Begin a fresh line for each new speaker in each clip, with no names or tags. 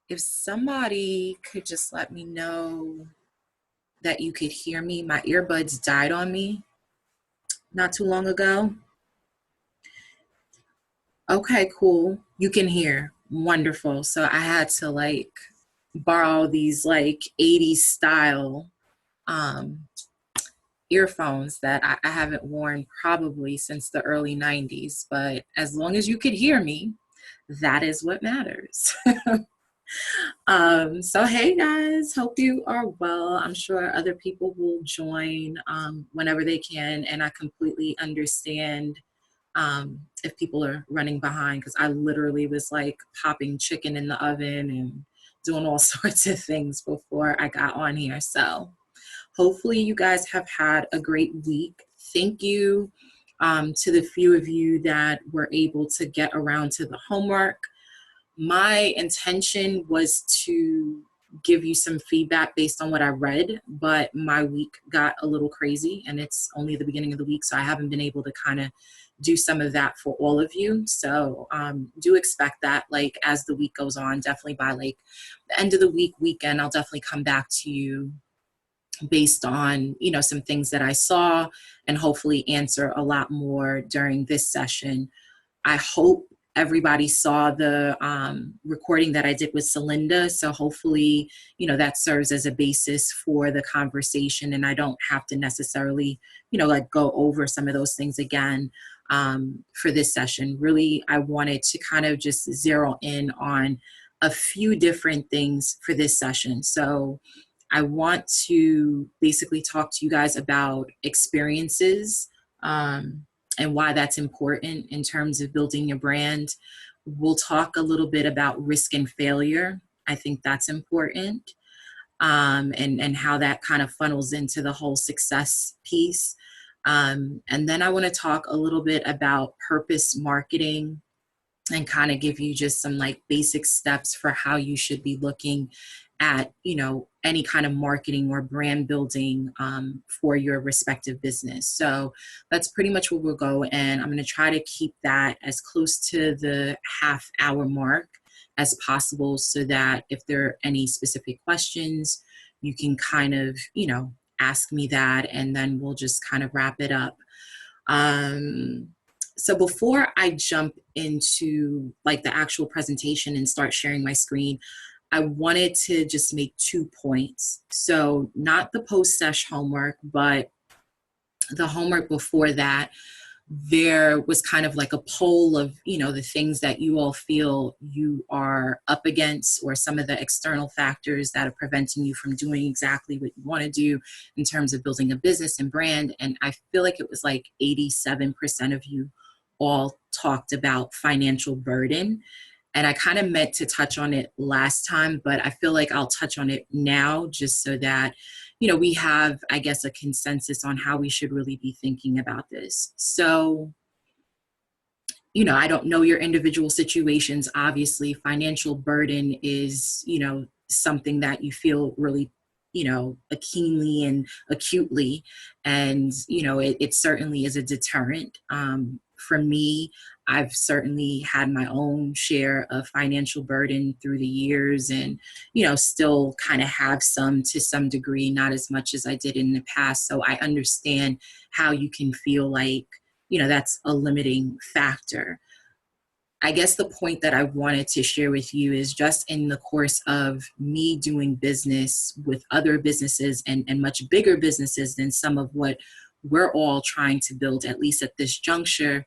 If somebody could just let me know that you could hear me. My earbuds died on me not too long ago. Okay, cool. You can hear. Wonderful. So I had to borrow these 80s style um earphones that I haven't worn probably since the early 90s. But as long as you could hear me, that is what matters. So hey guys, hope you are well. I'm sure other people will join whenever they can, and I completely understand if people are running behind because I literally was popping chicken in the oven and doing all sorts of things before I got on here. So hopefully you guys have had a great week. Thank you to the few of you that were able to get around to the homework. My intention was to give you some feedback based on what I read, but my week got a little crazy and it's only the beginning of the week, so I haven't been able to kind of do some of that for all of you. So do expect that as the week goes on, definitely by the end of the weekend, I'll definitely come back to you based on some things that I saw and hopefully answer a lot more during this session. I hope everybody saw the recording that I did with Celinda. So hopefully, that serves as a basis for the conversation and I don't have to necessarily, go over some of those things again for this session. Really, I wanted to kind of just zero in on a few different things for this session. So I want to basically talk to you guys about experiences and why that's important in terms of building your brand. We'll talk a little bit about risk and failure. I think that's important, and how that kind of funnels into the whole success piece. And then I want to talk a little bit about purpose marketing and kind of give you just some basic steps for how you should be looking at any kind of marketing or brand building for your respective business. So that's pretty much where we'll go, and I'm going to try to keep that as close to the half-hour mark as possible so that if there are any specific questions, you can kind of ask me that, and then we'll just kind of wrap it up. So before I jump into the actual presentation and start sharing my screen, I wanted to just make 2 points. So not the post-sesh homework, but the homework before that, there was kind of a poll of, the things that you all feel you are up against or some of the external factors that are preventing you from doing exactly what you want to do in terms of building a business and brand. And I feel like it was 87% of you all talked about financial burden. And I kind of meant to touch on it last time, but I feel like I'll touch on it now just so that, we have, I guess, a consensus on how we should really be thinking about this. So, I don't know your individual situations. Obviously, financial burden is, something that you feel really, keenly and acutely. And, it certainly is a deterrent. For me, I've certainly had my own share of financial burden through the years and, still kind of have some to some degree, not as much as I did in the past. So I understand how you can feel that's a limiting factor. I guess the point that I wanted to share with you is just in the course of me doing business with other businesses and much bigger businesses than some of what we're all trying to build, at least at this juncture,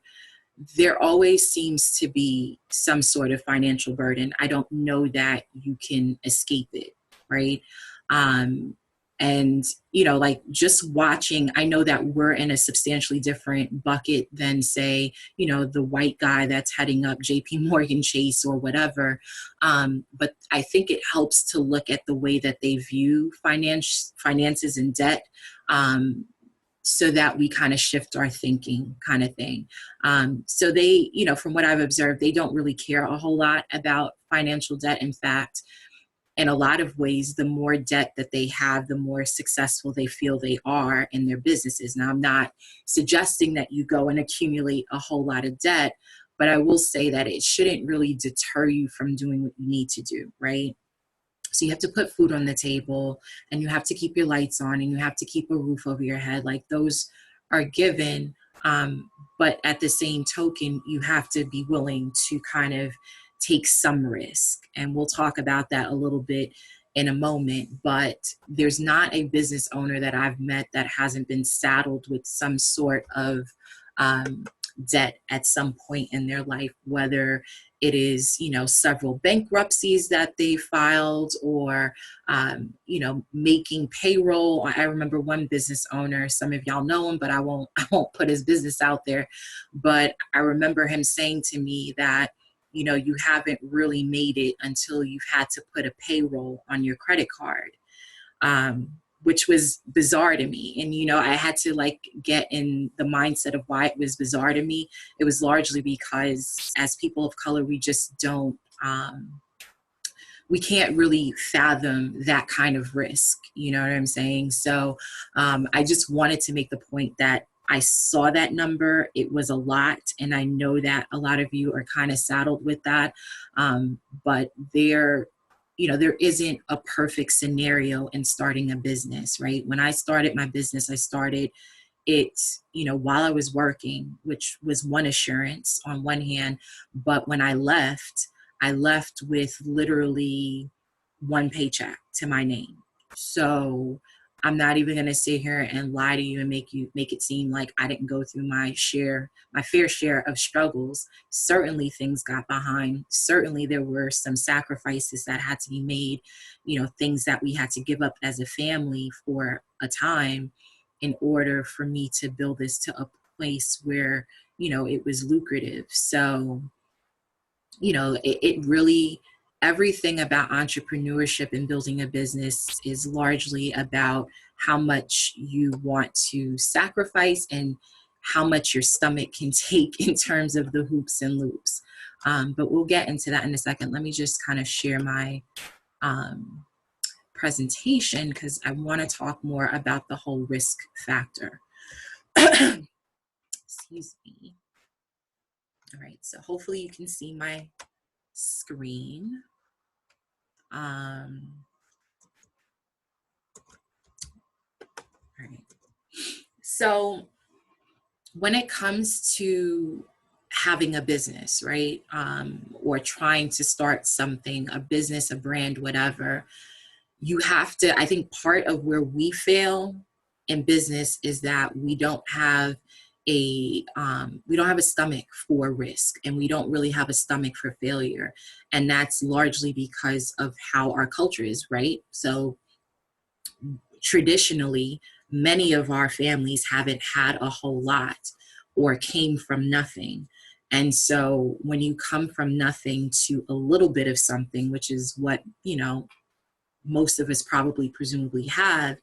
there always seems to be some sort of financial burden. I don't know that you can escape it, right? And, just watching, I know that we're in a substantially different bucket than, say, the white guy that's heading up JP Morgan Chase or whatever. But I think it helps to look at the way that they view finances and debt. So that we kind of shift our thinking kind of thing. So they, from what I've observed, they don't really care a whole lot about financial debt. In fact, in a lot of ways, the more debt that they have, the more successful they feel they are in their businesses. Now, I'm not suggesting that you go and accumulate a whole lot of debt, but I will say that it shouldn't really deter you from doing what you need to do, right? So you have to put food on the table, and you have to keep your lights on, and you have to keep a roof over your head. Like, those are given. Um, but at the same token, you have to be willing to kind of take some risk. And we'll talk about that a little bit in a moment. But there's not a business owner that I've met that hasn't been saddled with some sort of um, debt at some point in their life, whether it is, several bankruptcies that they filed, or, making payroll. I remember one business owner, some of y'all know him, but I won't, I won't put his business out there. But I remember him saying to me that, you haven't really made it until you've had to put a payroll on your credit card. Which was bizarre to me. And, I had to get in the mindset of why it was bizarre to me. It was largely because as people of color, we just don't, we can't really fathom that kind of risk. You know what I'm saying? So I just wanted to make the point that I saw that number. It was a lot. And I know that a lot of you are kind of saddled with that. But there isn't a perfect scenario in starting a business, right? When I started my business, I started it, while I was working, which was one assurance on one hand. But when I left with literally one paycheck to my name. So I'm not even going to sit here and lie to you and make it seem like I didn't go through my fair share of struggles. Certainly things got behind. Certainly there were some sacrifices that had to be made, things that we had to give up as a family for a time in order for me to build this to a place where, it was lucrative. So, it really, everything about entrepreneurship and building a business is largely about how much you want to sacrifice and how much your stomach can take in terms of the hoops and loops. But we'll get into that in a second. Let me just kind of share my presentation because I want to talk more about the whole risk factor. Excuse me. All right, so hopefully you can see my screen. All right. So when it comes to having a business, right, or trying to start something, a business, a brand, whatever, you have to, I think part of where we fail in business is that we don't have a stomach for risk, and we don't really have a stomach for failure. And that's largely because of how our culture is, right? So traditionally, many of our families haven't had a whole lot or came from nothing. And so when you come from nothing to a little bit of something, which is what, most of us probably presumably have,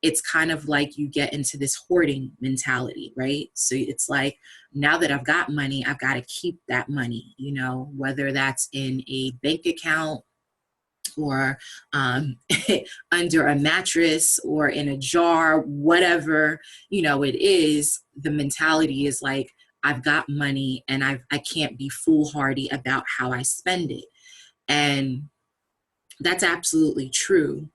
it's kind of like you get into this hoarding mentality, right? So it's like, now that I've got money, I've got to keep that money, whether that's in a bank account or under a mattress or in a jar, whatever, it is, the mentality is like, I've got money and I can't be foolhardy about how I spend it. And that's absolutely true.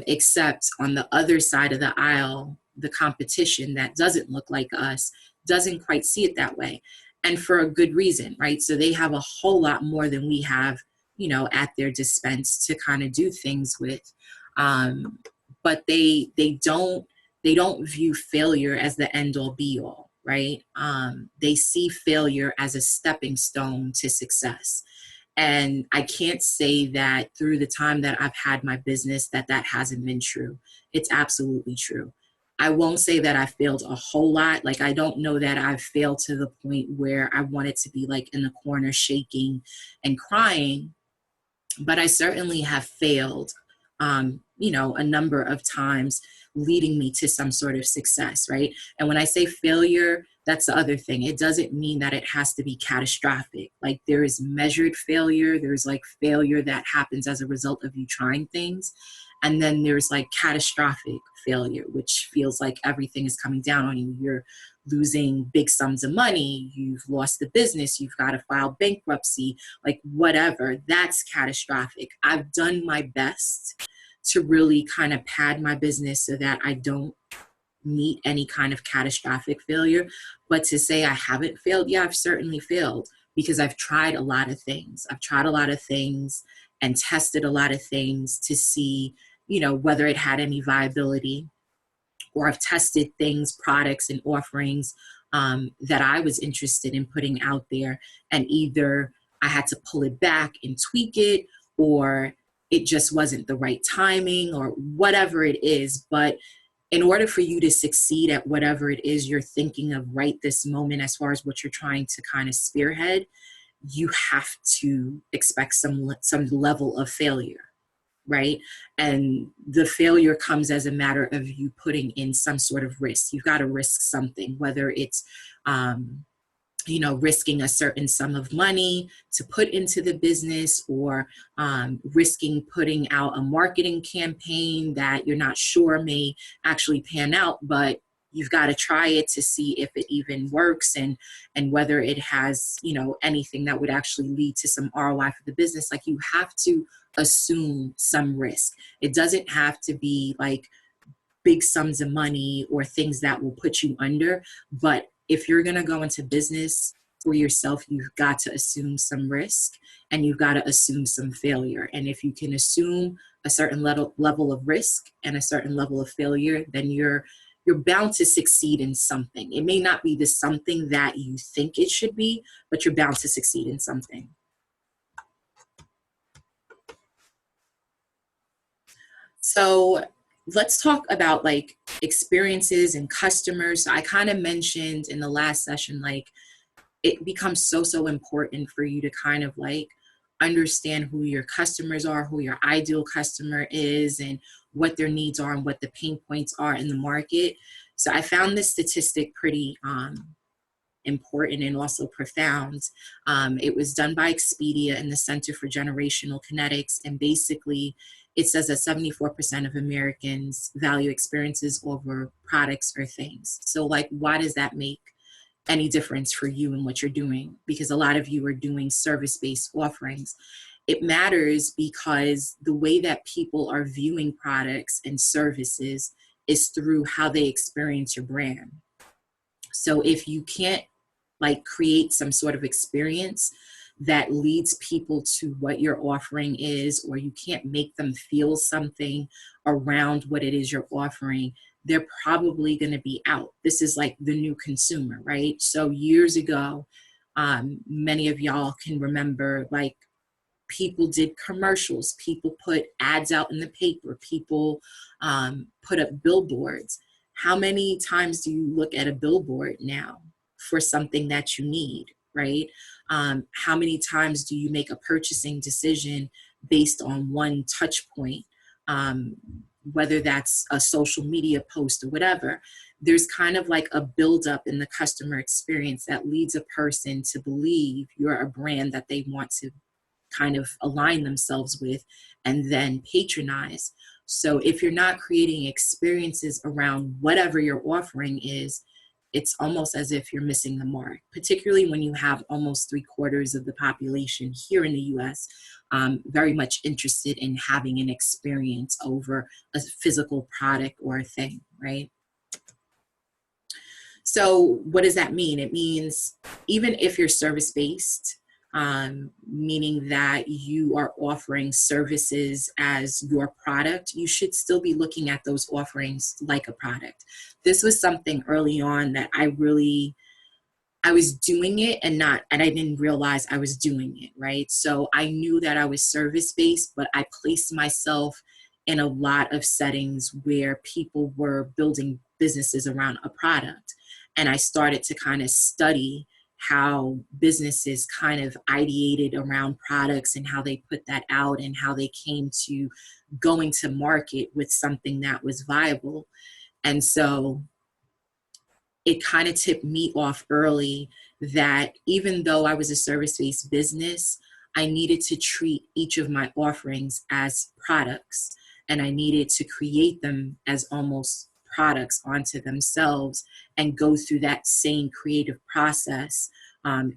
Except on the other side of the aisle, the competition that doesn't look like us doesn't quite see it that way. And for a good reason, right? So they have a whole lot more than we have, at their dispense to kind of do things with. But they don't view failure as the end all be all, right? They see failure as a stepping stone to success. And I can't say that through the time that I've had my business that hasn't been true. It's absolutely true. I won't say that I failed a whole lot. Like, I don't know that I've failed to the point where I wanted to be like in the corner shaking and crying, but I certainly have failed, a number of times, leading me to some sort of success, right? And when I say failure, that's the other thing. It doesn't mean that it has to be catastrophic. Like, there is measured failure. There's like failure that happens as a result of you trying things. And then there's like catastrophic failure, which feels like everything is coming down on you. You're losing big sums of money, you've lost the business, you've got to file bankruptcy, like whatever, that's catastrophic. I've done my best to really kind of pad my business so that I don't meet any kind of catastrophic failure. But to say I haven't failed, yeah, I've certainly failed, because I've tried a lot of things. I've tried a lot of things and tested a lot of things to see, you know, whether it had any viability, or I've tested things, products and offerings that I was interested in putting out there, and either I had to pull it back and tweak it, or it just wasn't the right timing, or whatever it is. But in order for you to succeed at whatever it is you're thinking of right this moment, as far as what you're trying to kind of spearhead, you have to expect some level of failure, right? And the failure comes as a matter of you putting in some sort of risk. You've got to risk something, whether it's you know, risking a certain sum of money to put into the business, or risking putting out a marketing campaign that you're not sure may actually pan out, but you've got to try it to see if it even works, and whether it has, you know, anything that would actually lead to some ROI for the business. Like, you have to assume some risk. It doesn't have to be like big sums of money or things that will put you under, but if you're going to go into business for yourself, you've got to assume some risk, and you've got to assume some failure. And if you can assume a certain level of risk and a certain level of failure, then you're bound to succeed in something. It may not be the something that you think it should be, but you're bound to succeed in something. So let's talk about like experiences and customers. I kind of mentioned in the last session, like, it becomes so important for you to kind of like understand who your customers are, who your ideal customer is, and what their needs are and what the pain points are in the market. So I found this statistic pretty important and also profound. It was done by Expedia and the Center for Generational Kinetics, and basically it says that 74% of Americans value experiences over products or things. So like, why does that make any difference for you and what you're doing? Because a lot of you are doing service-based offerings. It matters because the way that people are viewing products and services is through how they experience your brand. So if you can't like create some sort of experience that leads people to what your offering is, or you can't make them feel something around what it is you're offering, they're probably going to be out. This is like the new consumer, right? So years ago, many of y'all can remember, like, people did commercials, people put ads out in the paper, people put up billboards. How many times do you look at a billboard now for something that you need, right? How many times do you make a purchasing decision based on one touch point? Whether that's a social media post or whatever, there's kind of like a buildup in the customer experience that leads a person to believe you're a brand that they want to kind of align themselves with and then patronize. So if you're not creating experiences around whatever your offering is, it's almost as if you're missing the mark, particularly when you have almost 3/4 of the population here in the US very much interested in having an experience over a physical product or a thing, right? So what does that mean? It means even if you're service-based, meaning that you are offering services as your product, you should still be looking at those offerings like a product. This was something early on that I was doing it and I didn't realize I was doing it, right? So I knew that I was service-based, but I placed myself in a lot of settings where people were building businesses around a product. And I started to kind of study how businesses kind of ideated around products and how they put that out and how they came to going to market with something that was viable. And so it kind of tipped me off early that even though I was a service-based business, I needed to treat each of my offerings as products, and I needed to create them as almost products onto themselves and go through that same creative process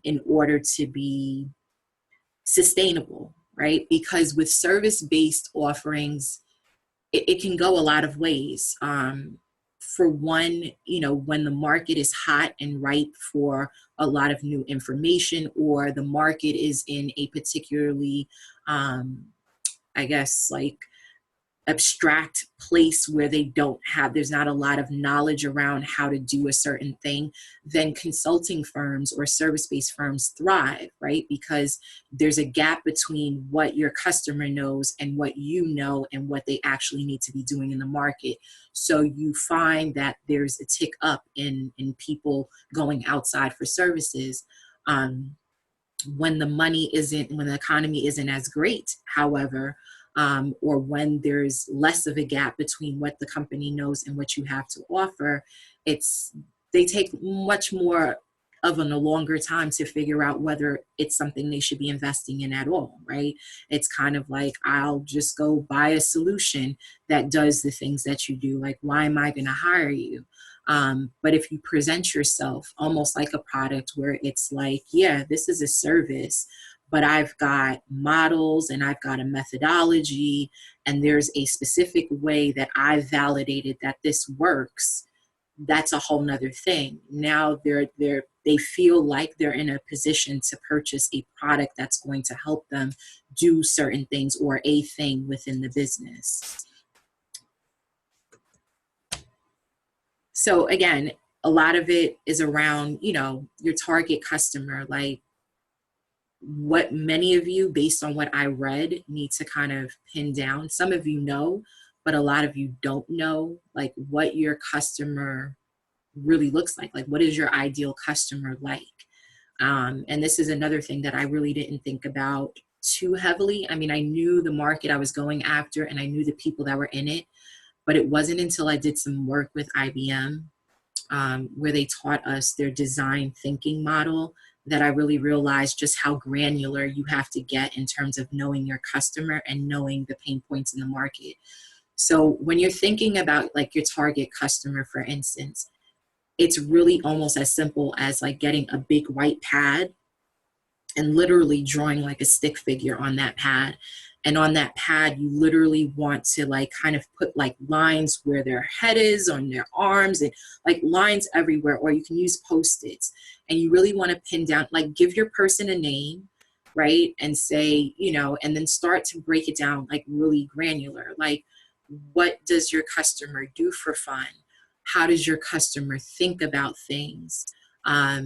in order to be sustainable, right? Because with service-based offerings, it can go a lot of ways. For one, when the market is hot and ripe for a lot of new information, or the market is in a particularly, I guess, like abstract place where there's not a lot of knowledge around how to do a certain thing, then consulting firms or service-based firms thrive, right? Because there's a gap between what your customer knows and what you know and what they actually need to be doing in the market. So you find that there's a tick up in people going outside for services. When the economy isn't as great, however, or when there's less of a gap between what the company knows and what you have to offer, they take much more of a longer time to figure out whether it's something they should be investing in at all, right? It's kind of like, I'll just go buy a solution that does the things that you do. Like, why am I going to hire you? But if you present yourself almost like a product where it's like, yeah, this is a service, but I've got models and I've got a methodology, and there's a specific way that I've validated that this works, that's a whole nother thing. Now they feel like they're in a position to purchase a product that's going to help them do certain things or a thing within the business. So again, a lot of it is around, your target customer. Like, what many of you, based on what I read, need to kind of pin down. Some of you know, but a lot of you don't know, like, what your customer really looks like. Like, what is your ideal customer like? And this is another thing that I really didn't think about too heavily. I mean, I knew the market I was going after and I knew the people that were in it, but it wasn't until I did some work with IBM, where they taught us their design thinking model, that I really realized just how granular you have to get in terms of knowing your customer and knowing the pain points in the market. So when you're thinking about like your target customer, for instance, it's really almost as simple as like getting a big white pad and literally drawing like a stick figure on that pad. And on that pad, you literally want to like kind of put like lines where their head is, on their arms, and like lines everywhere, or you can use Post-its. And you really want to pin down, like, give your person a name, right? And say, and then start to break it down like really granular. Like, what does your customer do for fun? How does your customer think about things? What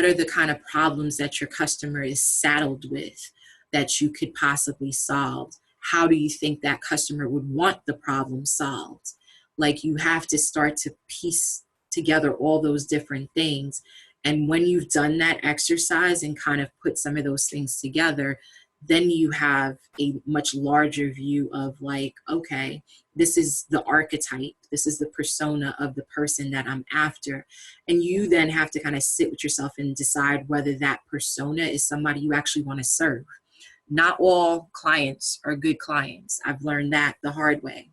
are the kind of problems that your customer is saddled with that you could possibly solve? How do you think that customer would want the problem solved? Like, you have to start to piece together all those different things. And when you've done that exercise and kind of put some of those things together, then you have a much larger view of like, okay, this is the archetype, this is the persona of the person that I'm after. And you then have to kind of sit with yourself and decide whether that persona is somebody you actually want to serve. Not all clients are good clients. I've learned that the hard way.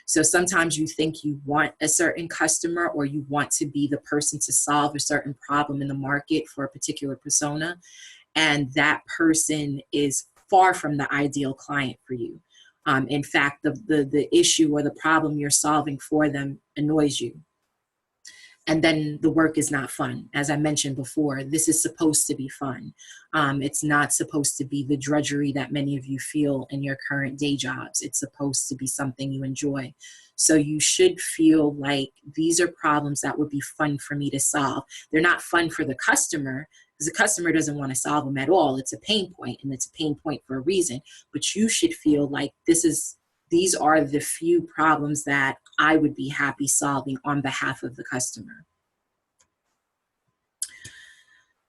So sometimes you think you want a certain customer, or you want to be the person to solve a certain problem in the market for a particular persona, and that person is far from the ideal client for you. In fact, the issue or the problem you're solving for them annoys you. And then the work is not fun. As I mentioned before, this is supposed to be fun. It's not supposed to be the drudgery that many of you feel in your current day jobs. It's supposed to be something you enjoy. So you should feel like these are problems that would be fun for me to solve. They're not fun for the customer, because the customer doesn't want to solve them at all. It's a pain point, and it's a pain point for a reason. But you should feel like these are the few problems that I would be happy solving on behalf of the customer.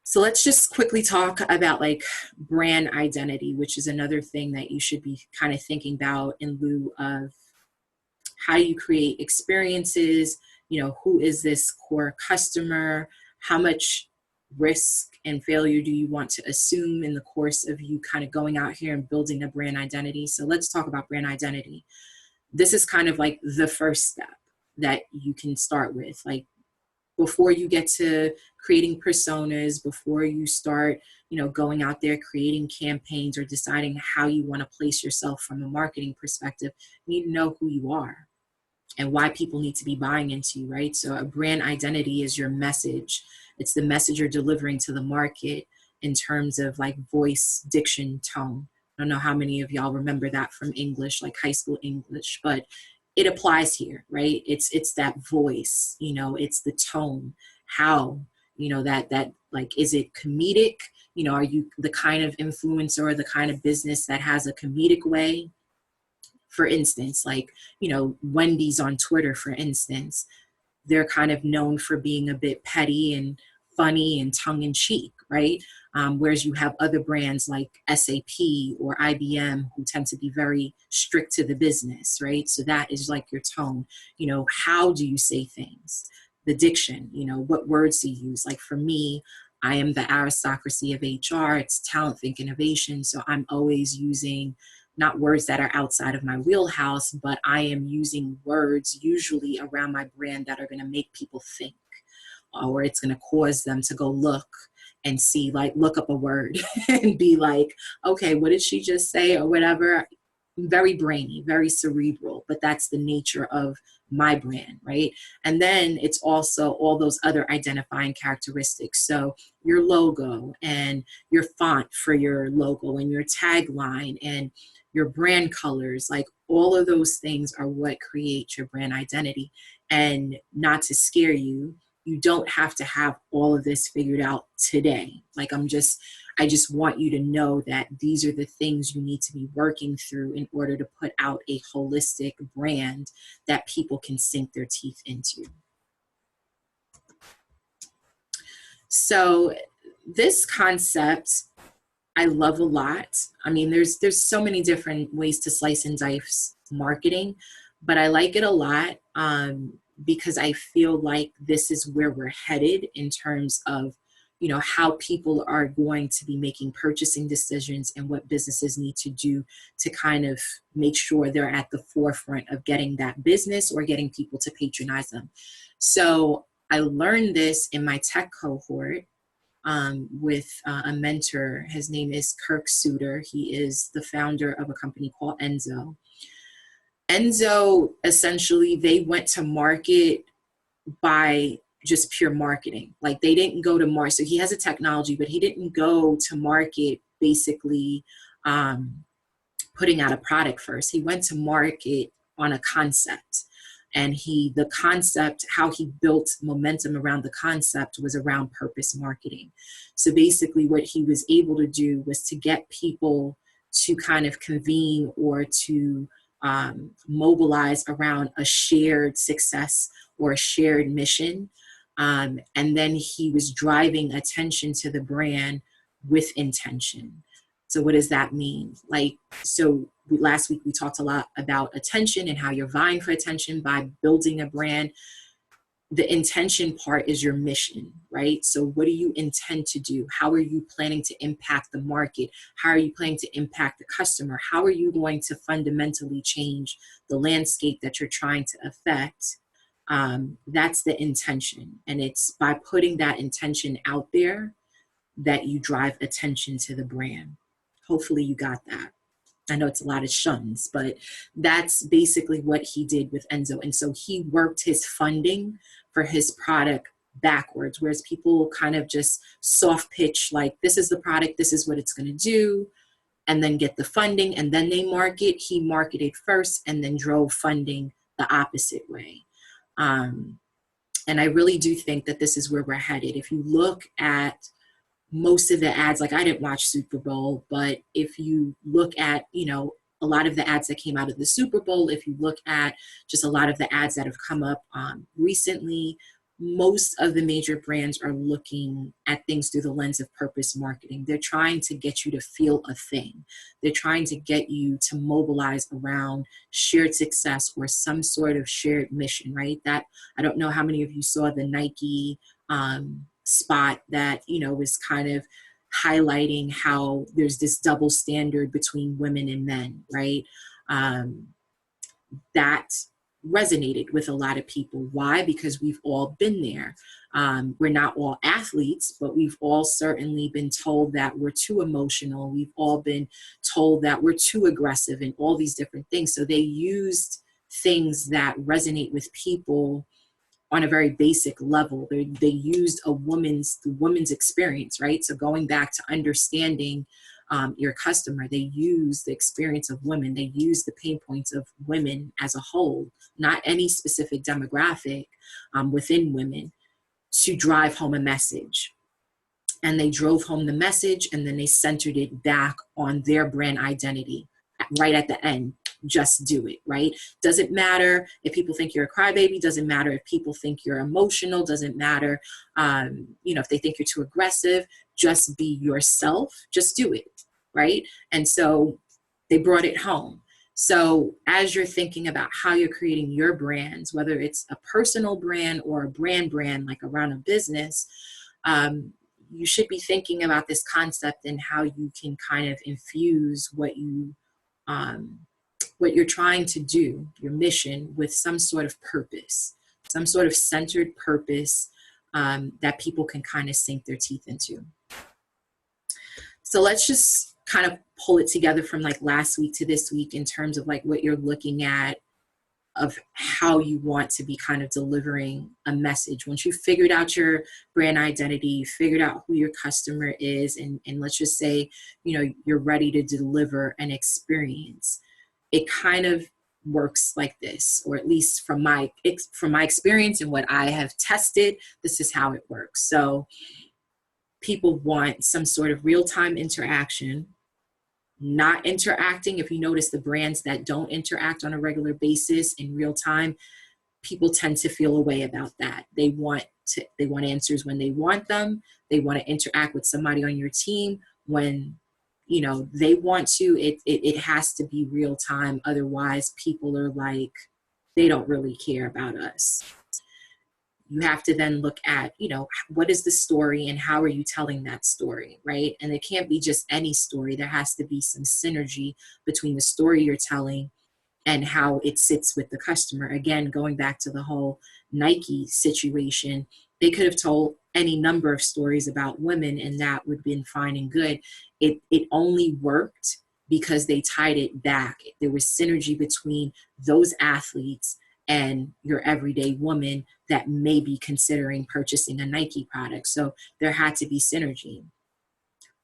So let's just quickly talk about like brand identity, which is another thing that you should be kind of thinking about in lieu of how you create experiences. Who is this core customer? How much risk and failure do you want to assume in the course of you kind of going out here and building a brand identity? So let's talk about brand identity. this is kind of like the first step that you can start with. Like, before you get to creating personas, before you start, going out there creating campaigns or deciding how you want to place yourself from a marketing perspective, you need to know who you are and why people need to be buying into you, right? So a brand identity is your message. It's the message you're delivering to the market in terms of like voice, diction, tone. I don't know how many of y'all remember that from English, like high school English, but it applies here, right? It's that voice, it's the tone, how, that like, is it comedic? Are you the kind of influencer or the kind of business that has a comedic way? For instance, like, Wendy's on Twitter, for instance, they're kind of known for being a bit petty and funny and tongue-in-cheek, right? Whereas you have other brands like SAP or IBM who tend to be very strict to the business, right? So that is like your tone. How do you say things? The diction, what words do you use? Like for me, I am the aristocracy of HR. It's talent, think, innovation. So I'm always using not words that are outside of my wheelhouse, but I am using words usually around my brand that are going to make people think, or it's going to cause them to go look and see, like, look up a word and be like, okay, what did she just say, or whatever. Very brainy, very cerebral, but that's the nature of my brand, right? And then it's also all those other identifying characteristics. So your logo and your font for your logo and your tagline and your brand colors, like all of those things are what create your brand identity. And not to scare you, you don't have to have all of this figured out today. Like I just want you to know that these are the things you need to be working through in order to put out a holistic brand that people can sink their teeth into. So this concept I love a lot. I mean, there's so many different ways to slice and dice marketing, but I like it a lot because I feel like this is where we're headed in terms of, how people are going to be making purchasing decisions and what businesses need to do to kind of make sure they're at the forefront of getting that business or getting people to patronize them. So I learned this in my tech cohort with a mentor. His name is Kirk Suter. He is the founder of a company called Enzo. Enzo, essentially, they went to market by just pure marketing. Like they didn't go to market. So he has a technology, but he didn't go to market basically putting out a product first. He went to market on a concept. And the concept, how he built momentum around the concept was around purpose marketing. So basically what he was able to do was to get people to kind of convene or to mobilize around a shared success or a shared mission. And then he was driving attention to the brand with intention. So what does that mean? Last week we talked a lot about attention and how you're vying for attention by building a brand. The intention part is your mission, right? So what do you intend to do? How are you planning to impact the market? How are you planning to impact the customer? How are you going to fundamentally change the landscape that you're trying to affect? That's the intention. And it's by putting that intention out there that you drive attention to the brand. Hopefully you got that. I know it's a lot of shuns, but that's basically what he did with Enzo. And so he worked his funding for his product backwards, whereas people kind of just soft pitch, like, this is the product, this is what it's going to do, and then get the funding, and then they market. He marketed first and then drove funding the opposite way. And I really do think that this is where we're headed. If you look at most of the ads, like I didn't watch Super Bowl, but if you look at, a lot of the ads that came out of the Super Bowl, if you look at just a lot of the ads that have come up recently, most of the major brands are looking at things through the lens of purpose marketing. They're trying to get you to feel a thing. They're trying to get you to mobilize around shared success or some sort of shared mission, right? That, I don't know how many of you saw the Nike spot that, was kind of highlighting how there's this double standard between women and men, right? that resonated with a lot of people. Why? Because we've all been there. We're not all athletes, but we've all certainly been told that we're too emotional. We've all been told that we're too aggressive and all these different things. So they used things that resonate with people on a very basic level. They used the woman's experience, right? So going back to understanding your customer, they use the experience of women. They use the pain points of women as a whole, not any specific demographic within women, to drive home a message. And they drove home the message, and then they centered it back on their brand identity right at the end. Just do it, right? Doesn't matter if people think you're a crybaby, doesn't matter if people think you're emotional, doesn't matter, if they think you're too aggressive, just be yourself, just do it, right? And so they brought it home. So as you're thinking about how you're creating your brands, whether it's a personal brand or a brand like around a business, you should be thinking about this concept and how you can kind of infuse what you're trying to do, your mission, with some sort of purpose, some sort of centered purpose that people can kind of sink their teeth into. So let's just kind of pull it together from like last week to this week in terms of like what you're looking at of how you want to be kind of delivering a message. Once you've figured out your brand identity, you figured out who your customer is, and let's just say, you're ready to deliver an experience. It kind of works like this, or at least from my experience and what I have tested, this is how it works. So people want some sort of real-time interaction. Not interacting, if you notice the brands that don't interact on a regular basis in real time, people tend to feel a way about that. They want answers when they want them. They want to interact with somebody on your team when they want to. It has to be real time. Otherwise, people are like, they don't really care about us. You have to then look at, what is the story and how are you telling that story, right? And it can't be just any story. There has to be some synergy between the story you're telling and how it sits with the customer. Again, going back to the whole Nike situation, they could have told any number of stories about women and that would have been fine and good. It only worked because they tied it back. There was synergy between those athletes and your everyday woman that may be considering purchasing a Nike product. So there had to be synergy.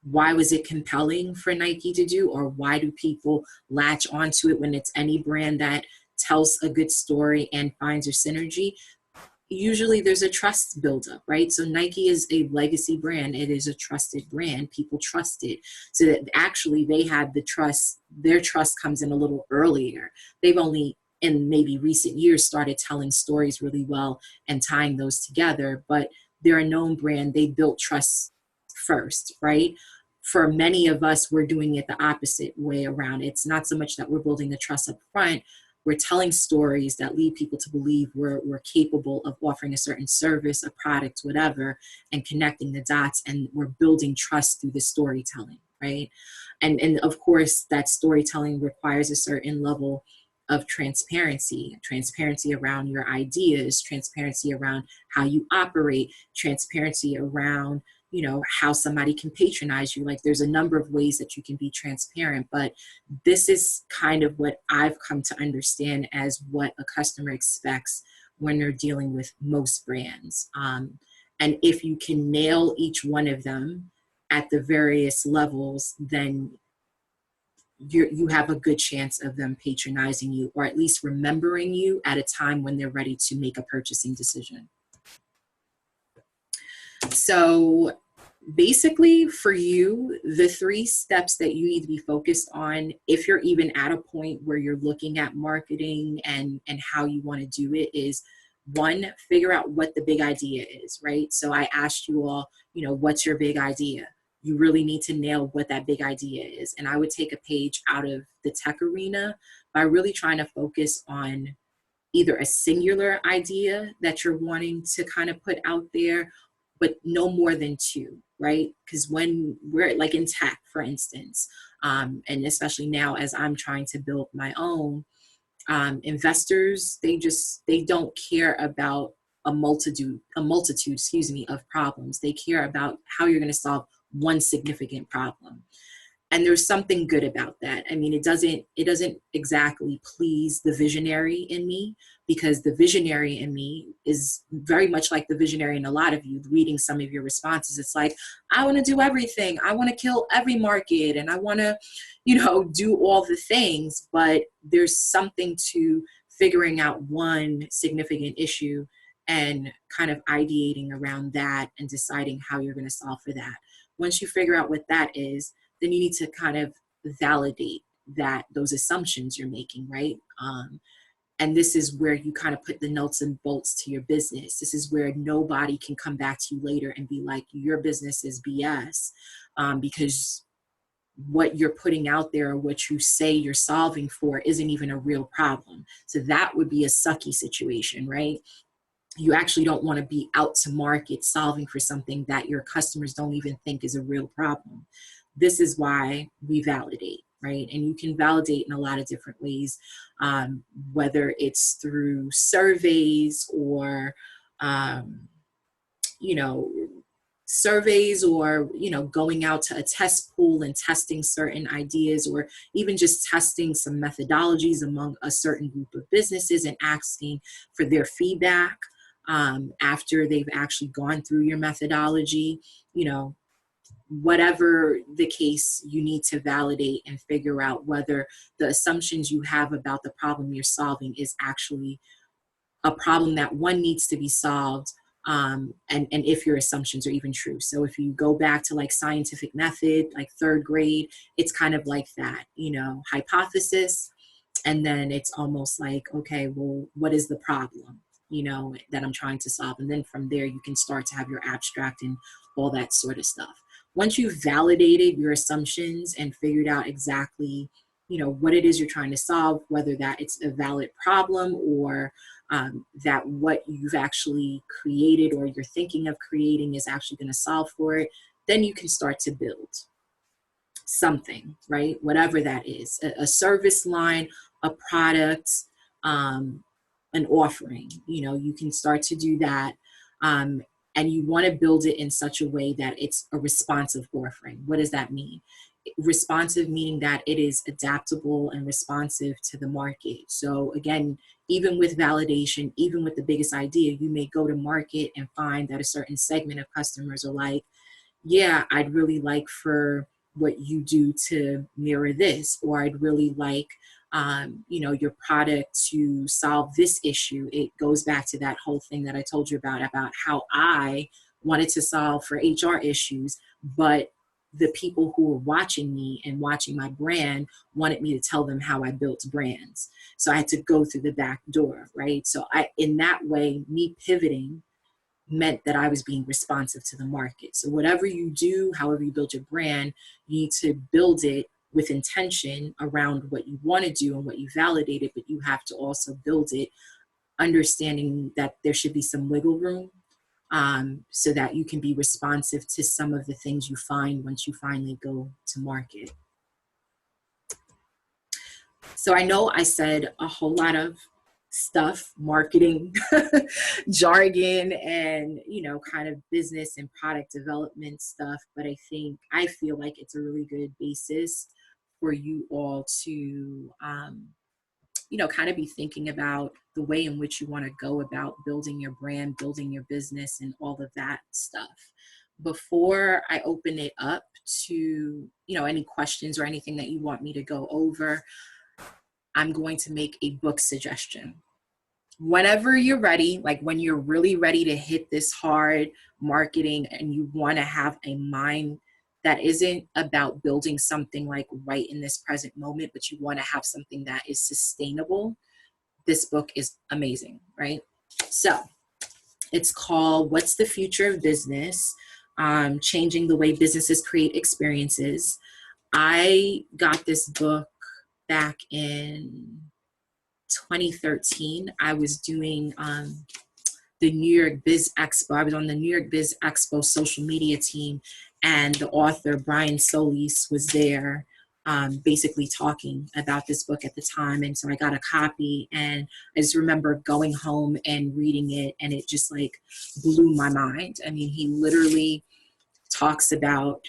Why was it compelling for Nike to do, or why do people latch onto it when it's any brand that tells a good story and finds your synergy? Usually there's a trust buildup, right? So Nike is a legacy brand. It is a trusted brand. People trust it. So that actually they had the trust, their trust comes in a little earlier. They've only in maybe recent years started telling stories really well and tying those together, but they're a known brand. They built trust first, right? For many of us, we're doing it the opposite way around. It's not so much that we're building the trust up front. We're telling stories that lead people to believe we're capable of offering a certain service, a product, whatever, and connecting the dots. And we're building trust through the storytelling, right? And of course, that storytelling requires a certain level of transparency around your ideas, transparency around how you operate, transparency around, how somebody can patronize you. Like there's a number of ways that you can be transparent, but this is kind of what I've come to understand as what a customer expects when they're dealing with most brands. And if you can nail each one of them at the various levels, then you have a good chance of them patronizing you, or at least remembering you at a time when they're ready to make a purchasing decision. So basically for you, the 3 steps that you need to be focused on, if you're even at a point where you're looking at marketing and how you want to do it, is 1, figure out what the big idea is, right? So I asked you all, what's your big idea? You really need to nail what that big idea is. And I would take a page out of the tech arena by really trying to focus on either a singular idea that you're wanting to kind of put out there, but no more than 2, right? Because when we're like in tech, for instance, and especially now as I'm trying to build my own, Investors, they don't care about a multitude, excuse me, of problems. They care about how you're going to solve one significant problem. And there's something good about that. I mean, it doesn't exactly please the visionary in me, because the visionary in me is very much like the visionary in a lot of you reading some of your responses. It's like, I want to do everything. I want to kill every market, and I want to, do all the things. But there's something to figuring out one significant issue and kind of ideating around that and deciding how you're going to solve for that. Once you figure out what that is, then you need to kind of validate those assumptions you're making, right? And this is where you kind of put the nuts and bolts to your business. This is where nobody can come back to you later and be like, your business is BS, because what you're putting out there or what you say you're solving for isn't even a real problem. So that would be a sucky situation, right? You actually don't want to be out to market solving for something that your customers don't even think is a real problem. This is why we validate, right? And you can validate in a lot of different ways, whether it's through surveys or, going out to a test pool and testing certain ideas, or even just testing some methodologies among a certain group of businesses and asking for their feedback after they've actually gone through your methodology. Whatever the case, you need to validate and figure out whether the assumptions you have about the problem you're solving is actually a problem that one needs to be solved, and if your assumptions are even true. So if you go back to like scientific method, like third grade, it's kind of like that, hypothesis, and then it's almost like, okay, well, what is the problem, that I'm trying to solve? And then from there, you can start to have your abstract and all that sort of stuff. Once you've validated your assumptions and figured out exactly, what it is you're trying to solve, whether that it's a valid problem or that what you've actually created or you're thinking of creating is actually going to solve for it, then you can start to build something, right? Whatever that is, a service line, a product, an offering, you can start to do that. And you want to build it in such a way that it's a responsive offering. What does that mean? Responsive meaning that it is adaptable and responsive to the market. So again, even with validation, even with the biggest idea, you may go to market and find that a certain segment of customers are like, yeah, I'd really like for what you do to mirror this, or I'd really like your product to solve this issue. It goes back to that whole thing that I told you about how I wanted to solve for HR issues, but the people who were watching me and watching my brand wanted me to tell them how I built brands. So I had to go through the back door, right? So in that way, me pivoting meant that I was being responsive to the market. So whatever you do, however you build your brand, you need to build it with intention around what you want to do and what you validated, but you have to also build it understanding that there should be some wiggle room, so that you can be responsive to some of the things you find once you finally go to market. So I know I said a whole lot of stuff, marketing jargon, and kind of business and product development stuff, but I feel like it's a really good basis for you all to kind of be thinking about the way in which you want to go about building your brand, building your business, and all of that stuff. Before I open it up to any questions or anything that you want me to go over, I'm going to make a book suggestion. Whenever you're ready, like when you're really ready to hit this hard marketing and you want to have a mind that isn't about building something like right in this present moment, but you want to have something that is sustainable, this book is amazing, right? So it's called What's the Future of Business? Changing the Way Businesses Create Experiences. I got this book back in 2013. I was doing the New York Biz Expo. I was on the New York Biz Expo social media team, and the author Brian Solis was there basically talking about this book at the time. And so I got a copy, and I just remember going home and reading it, and it just like blew my mind. I mean, he literally talks about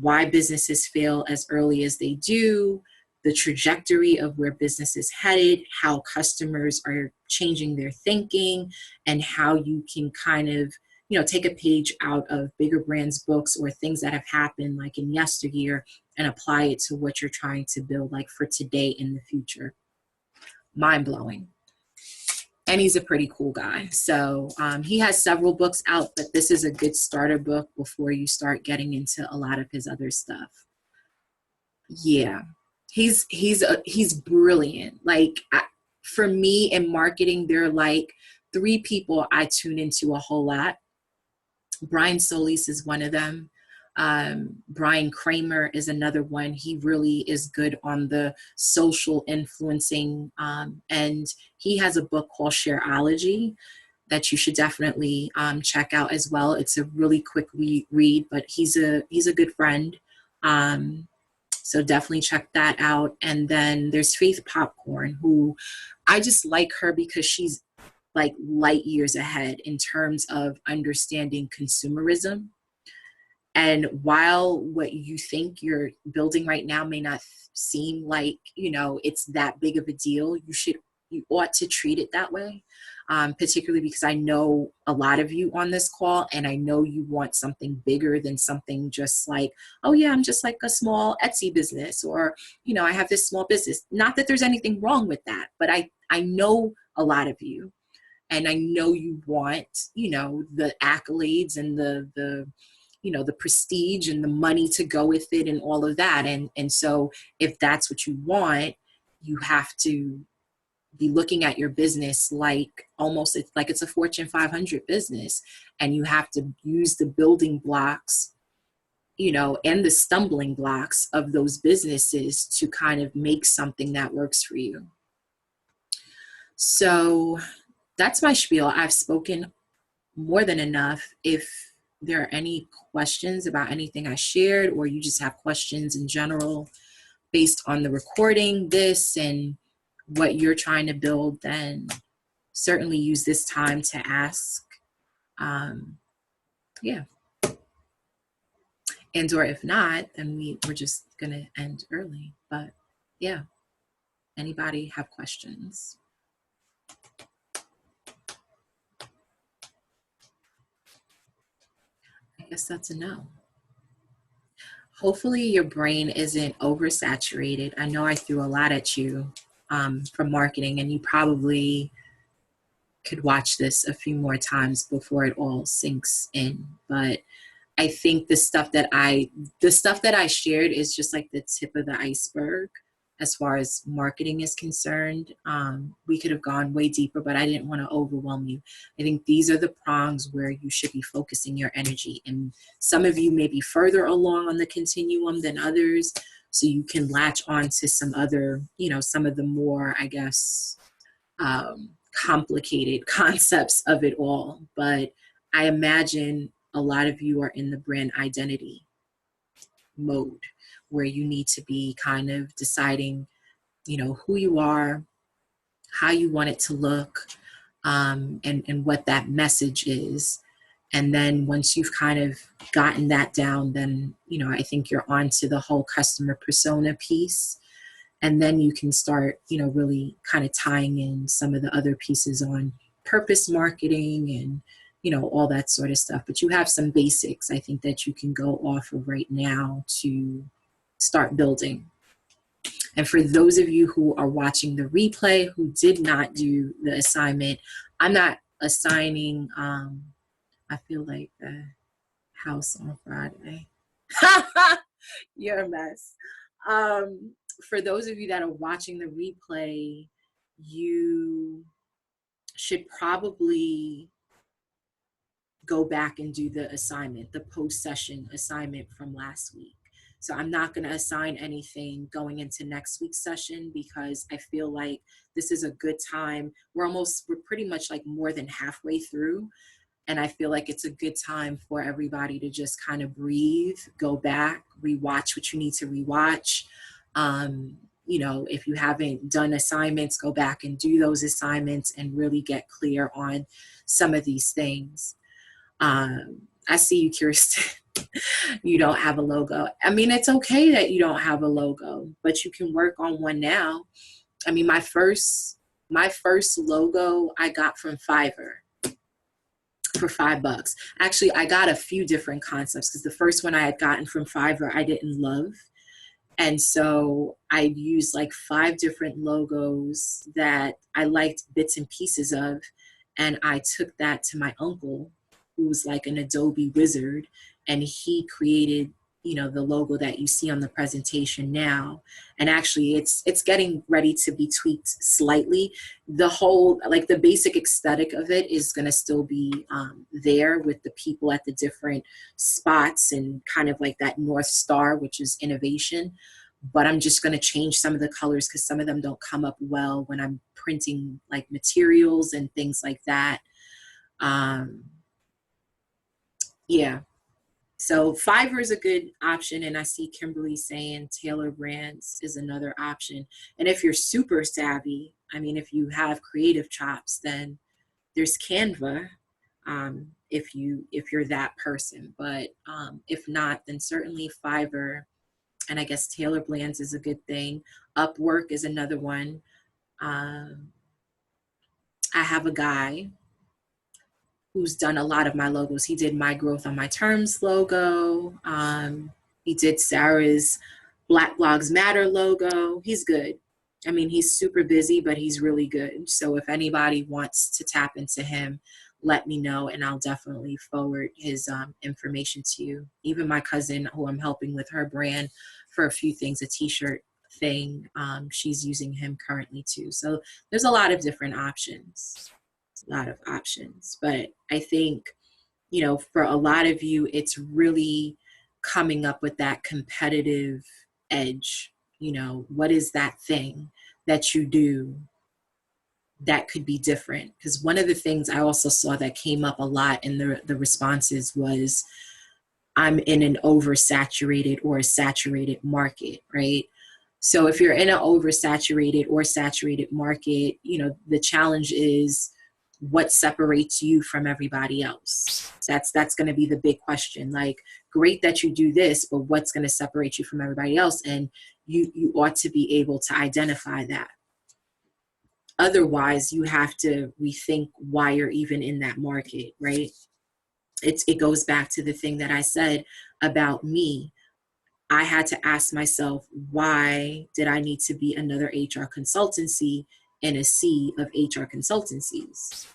why businesses fail as early as they do, the trajectory of where business is headed, how customers are changing their thinking, and how you can kind of, take a page out of bigger brands books or things that have happened like in yesteryear and apply it to what you're trying to build like for today in the future. Mind blowing. And he's a pretty cool guy. So he has several books out, but this is a good starter book before you start getting into a lot of his other stuff. Yeah, he's brilliant. Like for me in marketing, there are like three people I tune into a whole lot. Brian Solis is one of them. Brian Kramer is another one. He really is good on the social influencing, and he has a book called Shareology that you should definitely check out as well. It's a really quick read, but he's a good friend. So definitely check that out. And then there's Faith Popcorn, who I just like her because she's like light years ahead in terms of understanding consumerism. And while what you think you're building right now may not seem like, it's that big of a deal, you ought to treat it that way. Particularly because I know a lot of you on this call, and I know you want something bigger than something just like, oh yeah, I'm just like a small Etsy business, or, I have this small business. Not that there's anything wrong with that, but I know a lot of you, and I know you want, the accolades and the prestige and the money to go with it and all of that. And so if that's what you want, you have to be looking at your business like almost like it's a Fortune 500 business, and you have to use the building blocks, and the stumbling blocks of those businesses to kind of make something that works for you. So that's my spiel. I've spoken more than enough. If there are any questions about anything I shared, or you just have questions in general based on the recording, this, and what you're trying to build, then certainly use this time to ask. Yeah. And or if not, then we're just going to end early. But yeah, anybody have questions? I guess that's a no. Hopefully your brain isn't oversaturated. I know I threw a lot at you from marketing, and you probably could watch this a few more times before it all sinks in. But I think the stuff that I shared is just like the tip of the iceberg as far as marketing is concerned. We could have gone way deeper, but I didn't want to overwhelm you. I think these are the prongs where you should be focusing your energy. And some of you may be further along on the continuum than others, so you can latch on to some other, some of the more, I guess, complicated concepts of it all. But I imagine a lot of you are in the brand identity mode, where you need to be kind of deciding, who you are, how you want it to look, and what that message is. And then once you've kind of gotten that down, then, I think you're on to the whole customer persona piece. And then you can start, really kind of tying in some of the other pieces on purpose marketing and, all that sort of stuff. But you have some basics, I think, that you can go off of right now to start building. And for those of you who are watching the replay who did not do the assignment, I'm not assigning, I feel like the house on Friday. You're a mess. For those of you that are watching the replay, you should probably go back and do the assignment, the post-session assignment from last week. So I'm not going to assign anything going into next week's session, because I feel like this is a good time. We're pretty much like more than halfway through. And I feel like it's a good time for everybody to just kind of breathe, go back, rewatch what you need to rewatch, You know, if you haven't done assignments, go back and do those assignments and really get clear on some of these things. I see you, Kirsten. You don't have a logo. I mean, it's okay that you don't have a logo, but you can work on one now. I mean, my first logo I got from Fiverr for $5. Actually, I got a few different concepts because the first one I had gotten from Fiverr I didn't love. And so I used like 5 different logos that I liked bits and pieces of. And I took that to my uncle, who was like an Adobe wizard, and he created, you know, the logo that you see on the presentation now. And actually it's getting ready to be tweaked slightly. The whole, like the basic aesthetic of it is going to still be there with the people at the different spots and kind of like that North Star, which is innovation. But I'm just going to change some of the colors because some of them don't come up well when I'm printing like materials and things like that. Yeah. So Fiverr is a good option, and I see Kimberly saying Tailor Brands is another option. And if you're super savvy, I mean, if you have creative chops, then there's Canva. If you're that person, but if not, then certainly Fiverr, and I guess Tailor Brands is a good thing. Upwork is another one. I have a guy who's done a lot of my logos. He did my Growth on My Terms logo. He did Sarah's Black Blogs Matter logo. He's good. I mean, he's super busy, but he's really good. So if anybody wants to tap into him, let me know, and I'll definitely forward his information to you. Even my cousin, who I'm helping with her brand for a few things, a t-shirt thing, she's using him currently too. So there's a lot of different options. But I think, you know, for a lot of you, it's really coming up with that competitive edge. You know, what is that thing that you do that could be different? Because one of the things I also saw that came up a lot in the responses was, I'm in an oversaturated or a saturated market, right? So if you're in an oversaturated or saturated market, you know, the challenge is, what separates you from everybody else? That's going to be the big question. Like, great that you do this, but what's going to separate you from everybody else? And you ought to be able to identify that. Otherwise, you have to rethink why you're even in that market, right? It goes back to the thing that I said about me. I had to ask myself, why did I need to be another HR consultancy in a sea of HR consultancies?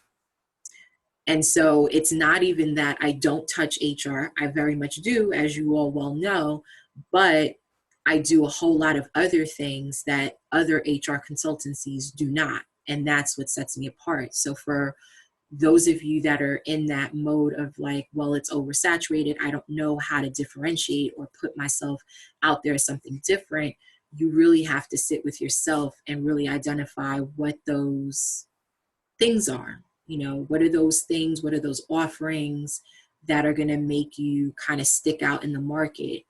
And so it's not even that I don't touch HR. I very much do, as you all well know, but I do a whole lot of other things that other HR consultancies do not. And that's what sets me apart. So for those of you that are in that mode of like, well, it's oversaturated, I don't know how to differentiate or put myself out there as something different, you really have to sit with yourself and really identify what those things are. You know, what are those things? What are those offerings that are going to make you kind of stick out in the market?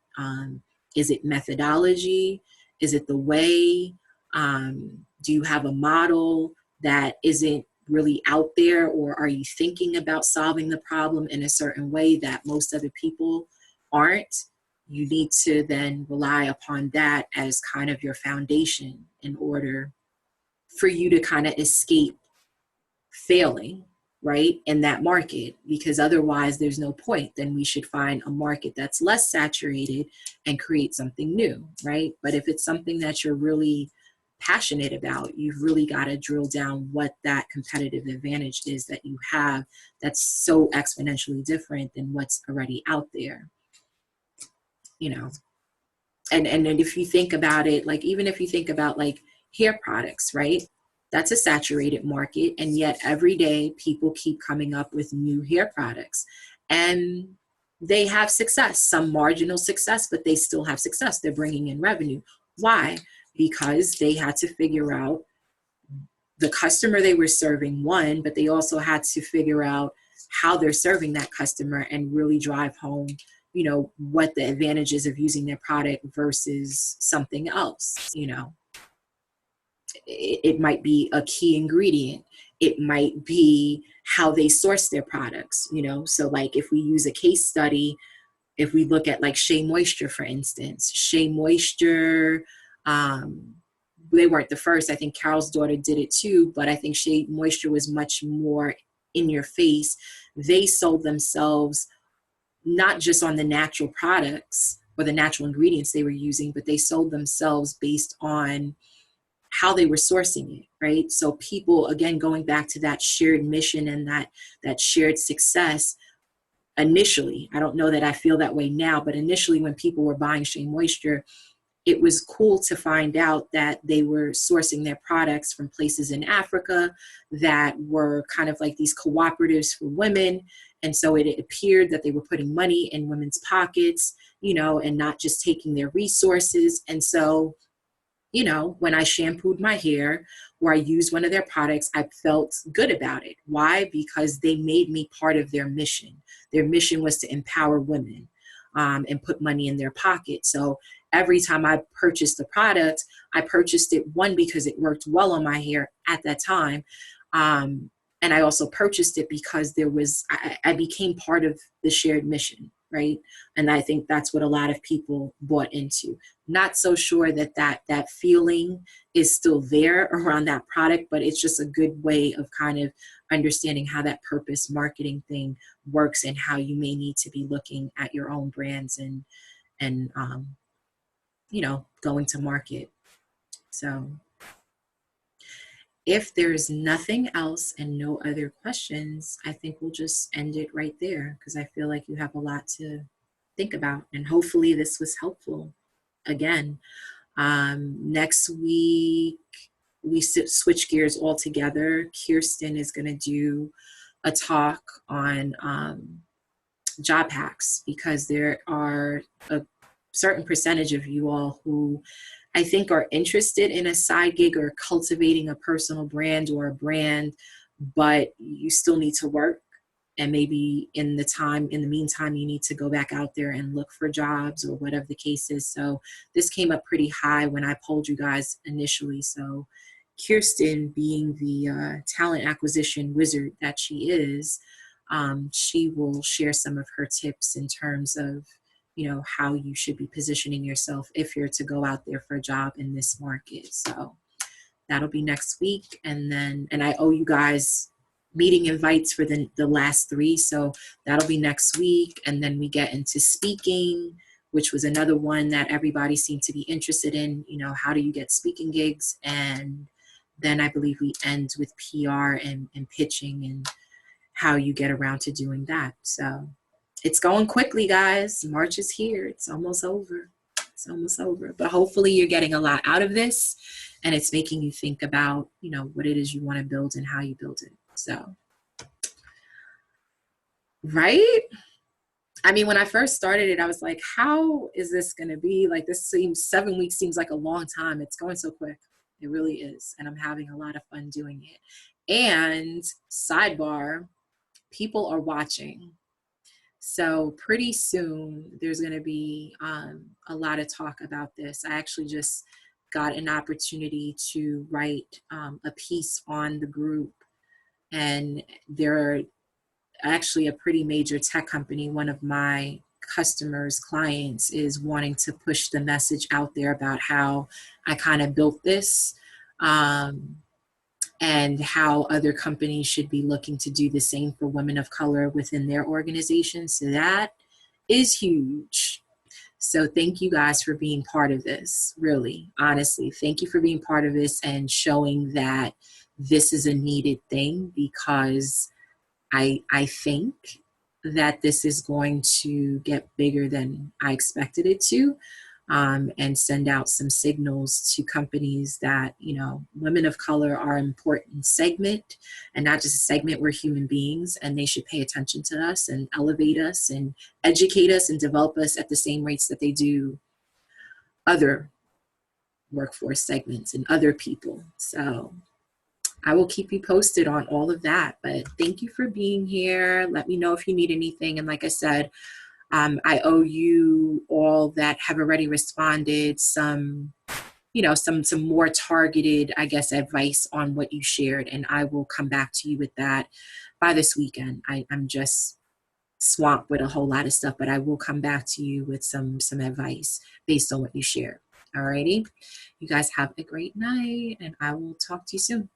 Is it methodology? Is it the way? Do you have a model that isn't really out there, or are you thinking about solving the problem in a certain way that most other people aren't? You need to then rely upon that as kind of your foundation in order for you to kind of escape failing, right, in that market, because otherwise there's no point. Then we should find a market that's less saturated and create something new, right? But if it's something that you're really passionate about, you've really got to drill down what that competitive advantage is that you have that's so exponentially different than what's already out there, you know. And then if you think about it, like, even if you think about like hair products, right? That's a saturated market, and yet every day people keep coming up with new hair products, and they have success, some marginal success, but they still have success. They're bringing in revenue. Why? Because they had to figure out the customer they were serving, one, but they also had to figure out how they're serving that customer and really drive home you know, what the advantages of using their product versus something else. You know, it might be a key ingredient. It might be how they source their products, you know. So like if we use a case study, if we look at like Shea Moisture, for instance, Shea Moisture, they weren't the first. I think Carol's daughter did it too, but I think Shea Moisture was much more in your face. They sold themselves not just on the natural products or the natural ingredients they were using, but they sold themselves based on how they were sourcing it, right? So people, again, going back to that shared mission and that shared success, initially, I don't know that I feel that way now, but initially when people were buying Shea Moisture, it was cool to find out that they were sourcing their products from places in Africa that were kind of like these cooperatives for women. And so it appeared that they were putting money in women's pockets, you know, and not just taking their resources. And so, you know, when I shampooed my hair or I used one of their products, I felt good about it. Why? Because they made me part of their mission. Their mission was to empower women and put money in their pocket. So every time I purchased the product, I purchased it, one, because it worked well on my hair at that time. And I also purchased it because I became part of the shared mission, right? And I think that's what a lot of people bought into. Not so sure that feeling is still there around that product, but it's just a good way of kind of understanding how that purpose marketing thing works and how you may need to be looking at your own brands and you know, going to market. So if there's nothing else and no other questions, I think we'll just end it right there because I feel like you have a lot to think about, and hopefully this was helpful. Again, next week we switch gears altogether. Kirsten is going to do a talk on job hacks because there are a certain percentage of you all who I think are interested in a side gig or cultivating a personal brand or a brand, but you still need to work. And maybe in the meantime, you need to go back out there and look for jobs or whatever the case is. So this came up pretty high when I polled you guys initially. So Kirsten, being the talent acquisition wizard that she is, she will share some of her tips in terms of, you know, how you should be positioning yourself if you're to go out there for a job in this market. So that'll be next week. And I owe you guys meeting invites for the last 3. So that'll be next week. And then we get into speaking, which was another one that everybody seemed to be interested in. You know, how do you get speaking gigs? And then I believe we end with PR and pitching and how you get around to doing that. So it's going quickly, guys. March is here. It's almost over. It's almost over. But hopefully you're getting a lot out of this and it's making you think about, you know, what it is you want to build and how you build it. So, right? I mean, when I first started it, I was like, how is this going to be? Like, 7 weeks seems like a long time. It's going so quick. It really is. And I'm having a lot of fun doing it. And sidebar, people are watching. So pretty soon there's going to be a lot of talk about this. I actually just got an opportunity to write a piece on the group, and they're actually a pretty major tech company. One of my customers, clients, is wanting to push the message out there about how I kind of built this. And how other companies should be looking to do the same for women of color within their organization. So that is huge. So thank you guys for being part of this, really, honestly. Thank you for being part of this and showing that this is a needed thing, because I think that this is going to get bigger than I expected it to. And send out some signals to companies that, you know, women of color are an important segment, and not just a segment. We're human beings, and they should pay attention to us and elevate us and educate us and develop us at the same rates that they do other workforce segments and other people. So I will keep you posted on all of that, but thank you for being here. Let me know if you need anything. And like I said, I owe you all that have already responded some, some more targeted, I guess, advice on what you shared, and I will come back to you with that by this weekend. I'm just swamped with a whole lot of stuff, but I will come back to you with some advice based on what you shared. Alrighty, you guys have a great night, and I will talk to you soon.